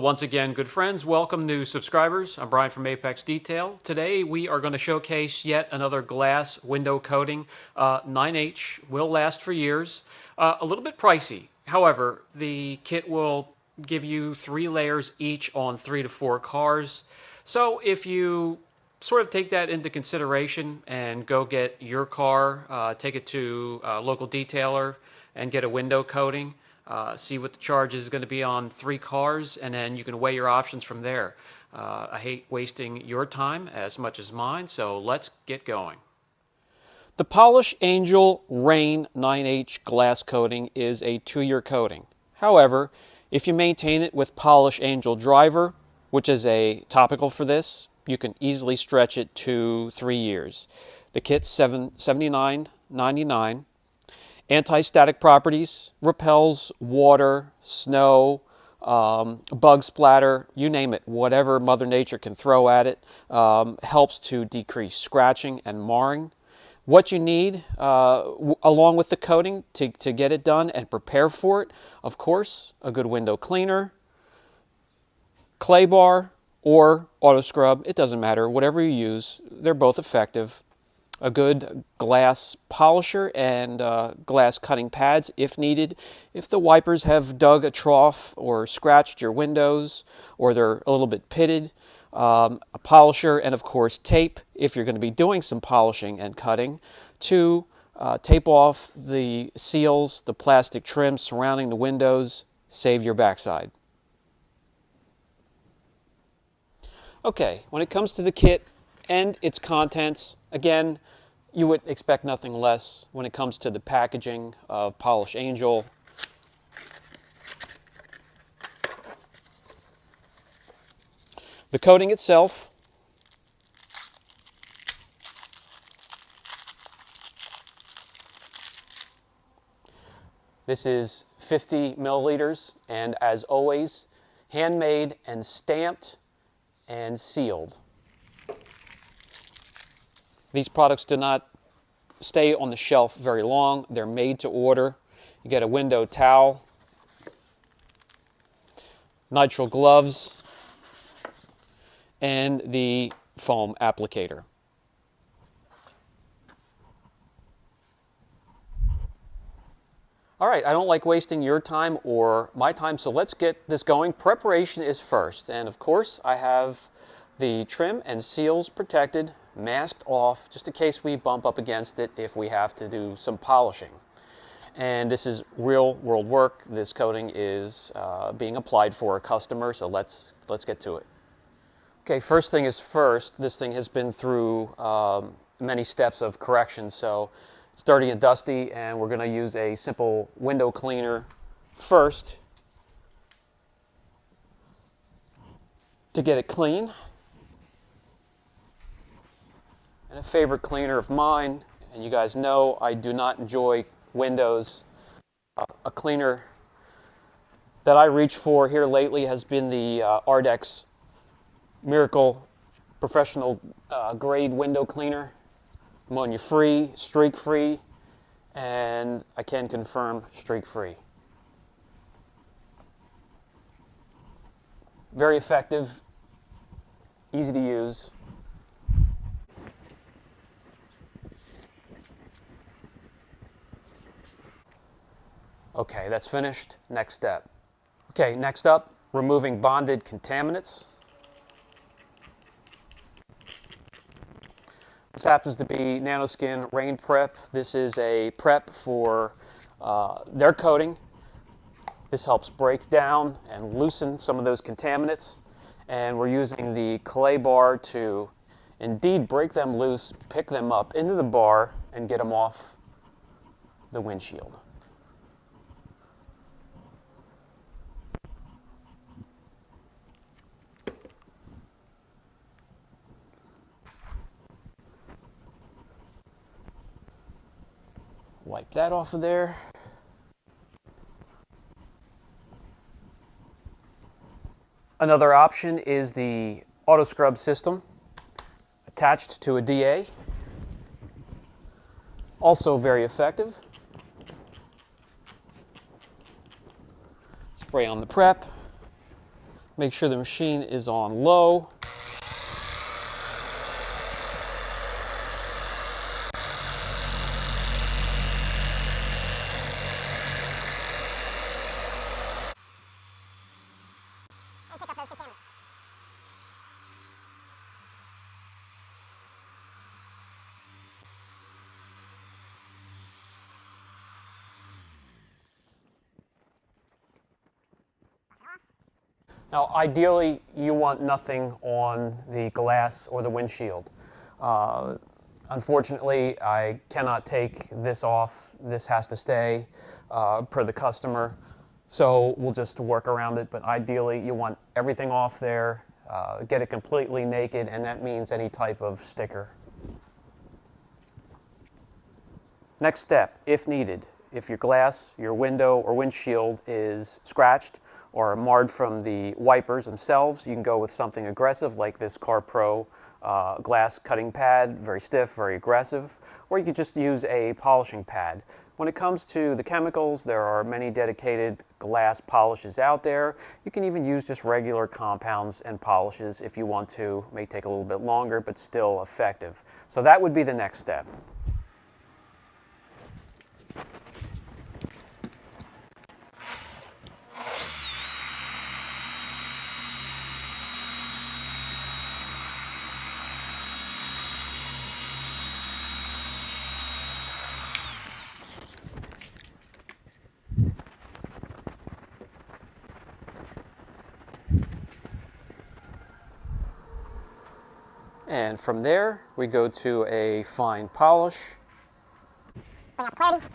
once again, good friends. Welcome new subscribers. I'm Brian from Apex Detail. Today we are going to showcase yet another glass window coating. 9H will last for years. A little bit pricey. However, the kit will give you 3 layers each on 3 to 4 cars. So if you sort of take that into consideration and go get your car, take it to a local detailer and get a window coating, see what the charge is going to be on 3 cars, and then you can weigh your options from there. I hate wasting your time as much as mine, so let's get going. The Polish AngelRain 9H glass coating is a 2-year coating. However, if you maintain it with Polish Angel Driver, which is a topical for this, you can easily stretch it to 3 years. The kit's $79.99. Anti-static properties, repels water, snow, bug splatter, you name it, whatever Mother Nature can throw at it, helps to decrease scratching and marring. What you need along with the coating to get it done and prepare for it, of course, a good window cleaner, clay bar, or auto scrub, it doesn't matter, whatever you use, they're both effective. A good glass polisher and glass cutting pads if needed. If the wipers have dug a trough or scratched your windows or they're a little bit pitted, a polisher, and of course tape if you're going to be doing some polishing and cutting to tape off the seals, the plastic trim surrounding the windows, save your backside. Okay, when it comes to the kit and its contents, again, you would expect nothing less when it comes to the packaging of Polish Angel. The coating itself, this is 50 milliliters, and as always, handmade and stamped and sealed. These products do not stay on the shelf very long. They're made to order. You get a window towel, nitrile gloves, and the foam applicator. All right, I don't like wasting your time or my time, so let's get this going. Preparation is first, and of course I have the trim and seals protected, masked off, just in case we bump up against it if we have to do some polishing. And this is real world work. This coating is being applied for a customer, so let's get to it. Okay, first thing is first. This thing has been through many steps of correction, so it's dirty and dusty, and we're going to use a simple window cleaner first to get it clean. And a favorite cleaner of mine, and you guys know I do not enjoy windows. A cleaner that I reach for here lately has been the Ardex Miracle Professional Grade Window Cleaner. Ammonia free, streak free, and I can confirm streak free. Very effective, easy to use. Okay, that's finished. Next step. Okay, next up, removing bonded contaminants. This happens to be Nanoskin Rain Prep. This is a prep for their coating. This helps break down and loosen some of those contaminants. And we're using the clay bar to indeed break them loose, pick them up into the bar, and get them off the windshield. Wipe that off of there. Another option is the auto scrub system attached to a DA. Also very effective. Spray on the prep. Make sure the machine is on low. Now, ideally, you want nothing on the glass or the windshield. Unfortunately, I cannot take this off. This has to stay per the customer. So we'll just work around it. But ideally, you want everything off there, get it completely naked, and that means any type of sticker. Next step, if needed, if your glass, your window, or windshield is scratched or marred from the wipers themselves, you can go with something aggressive like this Car Pro glass cutting pad, very stiff, very aggressive, or you could just use a polishing pad. When it comes to the chemicals, there are many dedicated glass polishes out there. You can even use just regular compounds and polishes if you want to. It may take a little bit longer, but still effective. So that would be the next step. And from there, we go to a fine polish. Bring out the clarity.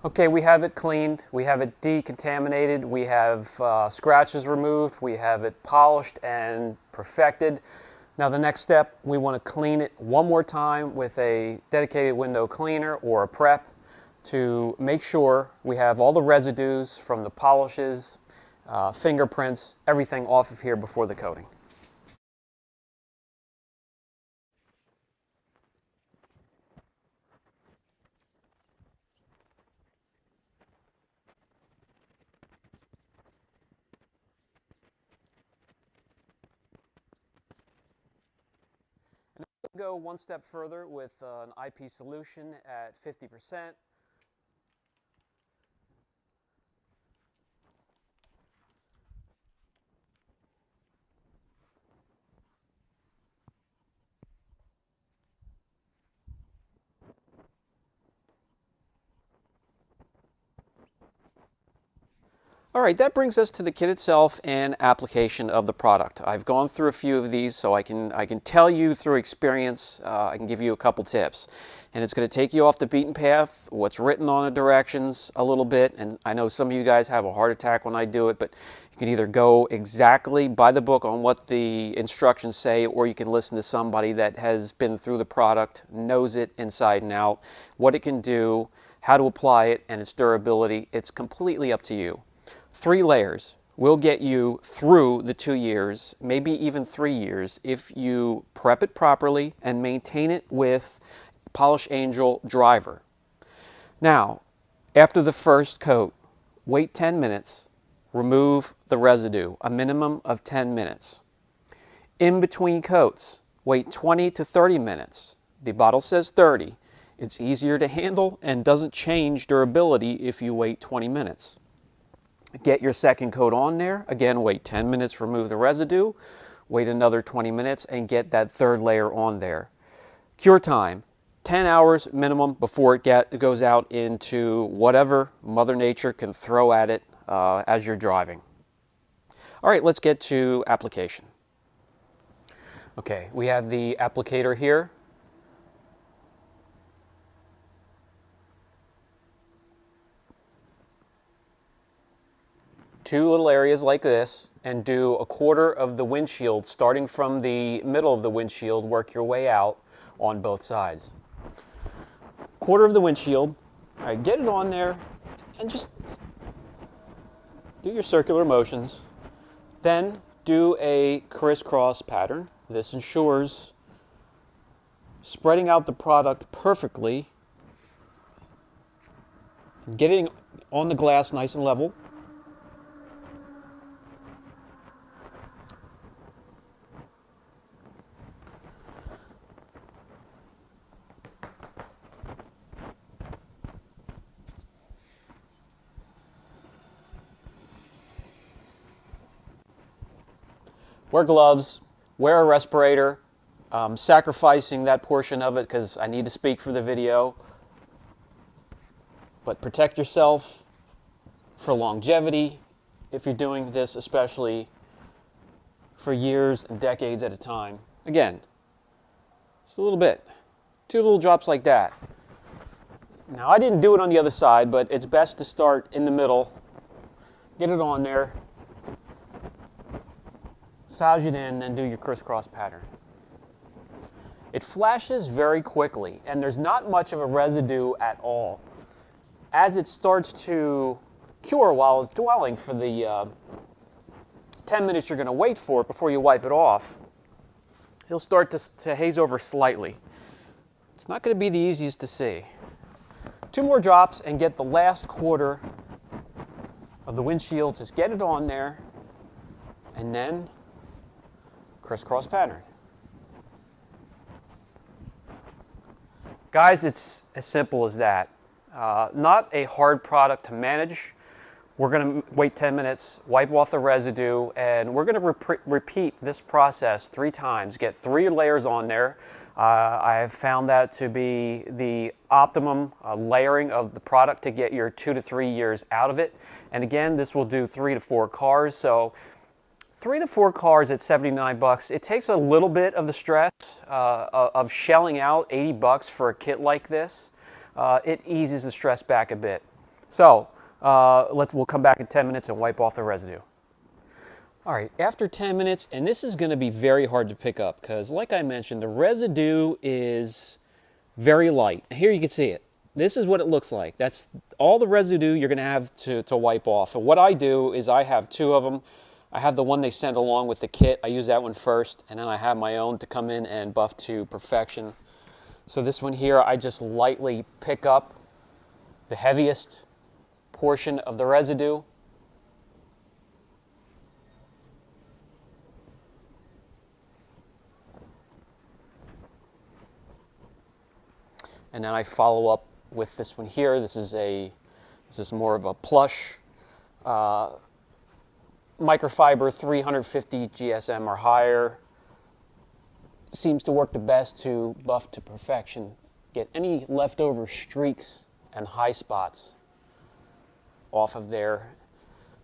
Okay, we have it cleaned, we have it decontaminated, we have scratches removed, we have it polished and perfected. Now the next step, we want to clean it one more time with a dedicated window cleaner or a prep to make sure we have all the residues from the polishes, fingerprints, everything off of here before the coating. Go one step further with an IP solution at 50%. All right, that brings us to the kit itself and application of the product. I've gone through a few of these, so I can tell you through experience. I can give you a couple tips, and it's going to take you off the beaten path, what's written on the directions a little bit. And I know some of you guys have a heart attack when I do it, but you can either go exactly by the book on what the instructions say, or you can listen to somebody that has been through the product, knows it inside and out, what it can do, how to apply it, and its durability. It's completely up to you. 3 layers will get you through the 2 years, maybe even 3 years, if you prep it properly and maintain it with Polish Angel driver. Now, after the first coat, wait 10 minutes, remove the residue, a minimum of 10 minutes. In between coats, wait 20 to 30 minutes. The bottle says 30. It's easier to handle and doesn't change durability if you wait 20 minutes. Get your second coat on there. Again, wait 10 minutes, remove the residue. Wait another 20 minutes and get that third layer on there. Cure time, 10 hours minimum before it goes out into whatever Mother Nature can throw at it as you're driving. All right, let's get to application. Okay, we have the applicator here. Two little areas like this, and do a quarter of the windshield, starting from the middle of the windshield, work your way out on both sides. Quarter of the windshield. All right, get it on there and just do your circular motions. Then do a crisscross pattern. This ensures spreading out the product perfectly and getting on the glass nice and level. Wear gloves, wear a respirator. Sacrificing that portion of it because I need to speak for the video. But protect yourself for longevity if you're doing this, especially for years and decades at a time. Again, just a little bit. 2 little drops like that. Now, I didn't do it on the other side, but it's best to start in the middle. Get it on there. Massage it in, then do your crisscross pattern. It flashes very quickly, and there's not much of a residue at all. As it starts to cure while it's dwelling for the 10 minutes you're going to wait for it before you wipe it off, it'll start to haze over slightly. It's not going to be the easiest to see. 2 more drops and get the last quarter of the windshield. Just get it on there, and then crisscross pattern. Guys, it's as simple as that. Not a hard product to manage. We're going to wait 10 minutes, wipe off the residue, and we're going to repeat this process 3 times. Get 3 layers on there. I have found that to be the optimum layering of the product to get your 2 to 3 years out of it. And again, this will do 3 to 4 cars. So 3 to 4 cars at $79. It takes a little bit of the stress of shelling out $80 for a kit like this. It eases the stress back a bit. So we'll come back in 10 minutes and wipe off the residue. All right, after 10 minutes, and this is going to be very hard to pick up because, like I mentioned, the residue is very light. Here you can see it. This is what it looks like. That's all the residue you're going to have to wipe off. And what I do is I have 2 of them. I have the one they send along with the kit. I use that one first, and then I have my own to come in and buff to perfection. So this one here, I just lightly pick up the heaviest portion of the residue. And then I follow up with this one here. This is more of a plush microfiber 350 GSM or higher. Seems to work the best to buff to perfection. Get any leftover streaks and high spots off of there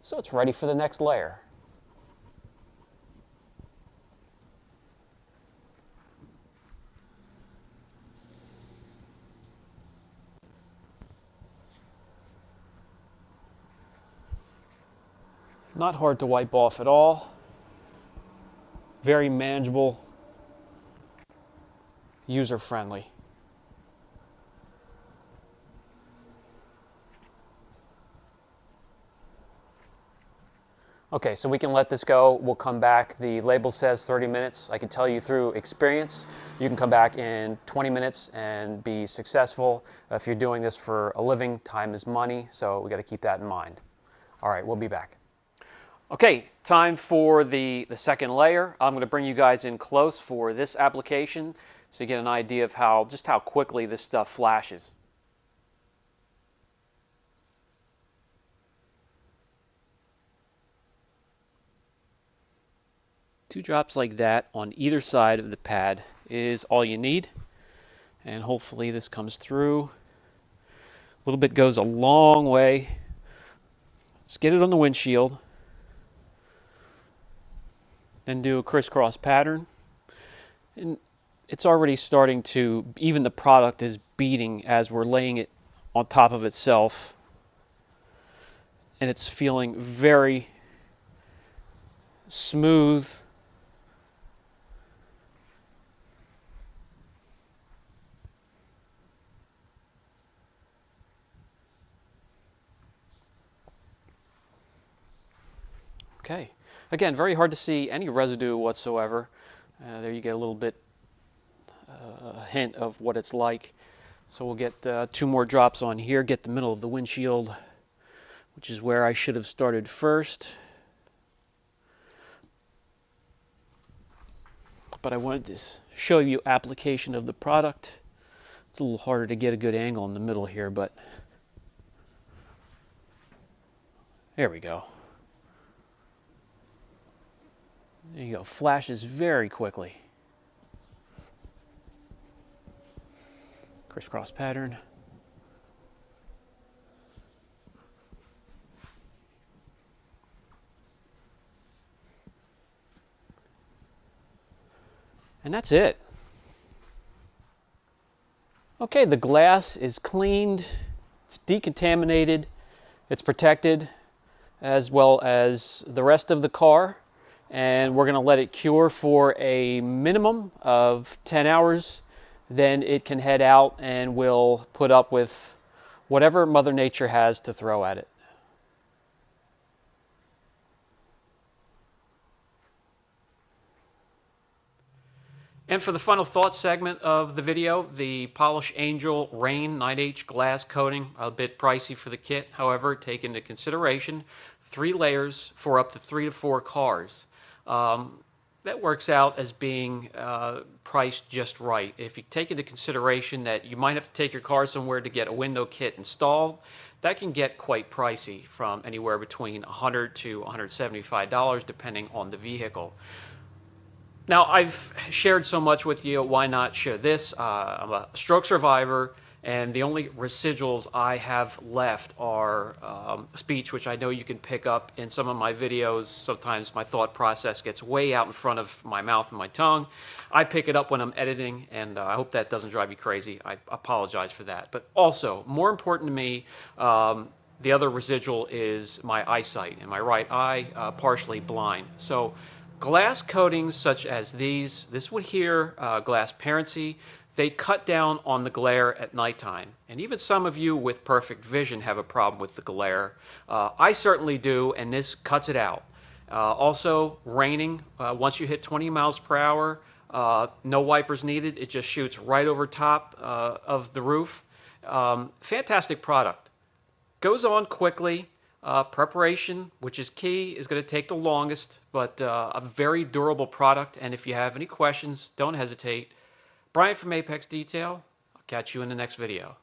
so it's ready for the next layer. Not hard to wipe off at all. Very manageable. User-friendly. Okay, so we can let this go. We'll come back. The label says 30 minutes. I can tell you through experience, you can come back in 20 minutes and be successful. If you're doing this for a living, time is money, so we got to keep that in mind. All right, we'll be back. Okay, time for the second layer. I'm going to bring you guys in close for this application so you get an idea of just how quickly this stuff flashes. Two drops like that on either side of the pad is all you need. And hopefully this comes through. A little bit goes a long way. Let's get it on the windshield. Then do a crisscross pattern. And it's already starting to, even the product is beading as we're laying it on top of itself. And it's feeling very smooth. Okay. Again, very hard to see any residue whatsoever. There you get a little bit, a hint of what it's like. So we'll get 2 more drops on here, get the middle of the windshield, which is where I should have started first. But I wanted to show you application of the product. It's a little harder to get a good angle in the middle here, but there we go. There you go, flashes very quickly. Crisscross pattern. And that's it. Okay, the glass is cleaned, it's decontaminated, it's protected, as well as the rest of the car. And we're going to let it cure for a minimum of 10 hours. Then it can head out and we'll put up with whatever Mother Nature has to throw at it. And for the final thought segment of the video, the Polish AngelRain 9H glass coating, a bit pricey for the kit. However, take into consideration 3 layers for up to 3 to 4 cars. That works out as being priced just right. If you take into consideration that you might have to take your car somewhere to get a window kit installed, that can get quite pricey, from anywhere between $100 to $175 depending on the vehicle. Now, I've shared so much with you, why not share this? I'm a stroke survivor, and the only residuals I have left are speech, which I know you can pick up in some of my videos. Sometimes my thought process gets way out in front of my mouth and my tongue. I pick it up when I'm editing, and I hope that doesn't drive you crazy. I apologize for that. But also, more important to me, the other residual is my eyesight. In my right eye, partially blind. So glass coatings such as this wood here, glass parency, they cut down on the glare at nighttime. And even some of you with perfect vision have a problem with the glare. I certainly do, and this cuts it out. Also, raining, once you hit 20 miles per hour, no wipers needed. It just shoots right over top of the roof. Fantastic product. Goes on quickly. Preparation, which is key, is going to take the longest, but a very durable product. And if you have any questions, don't hesitate. Brian from Apex Detail. I'll catch you in the next video.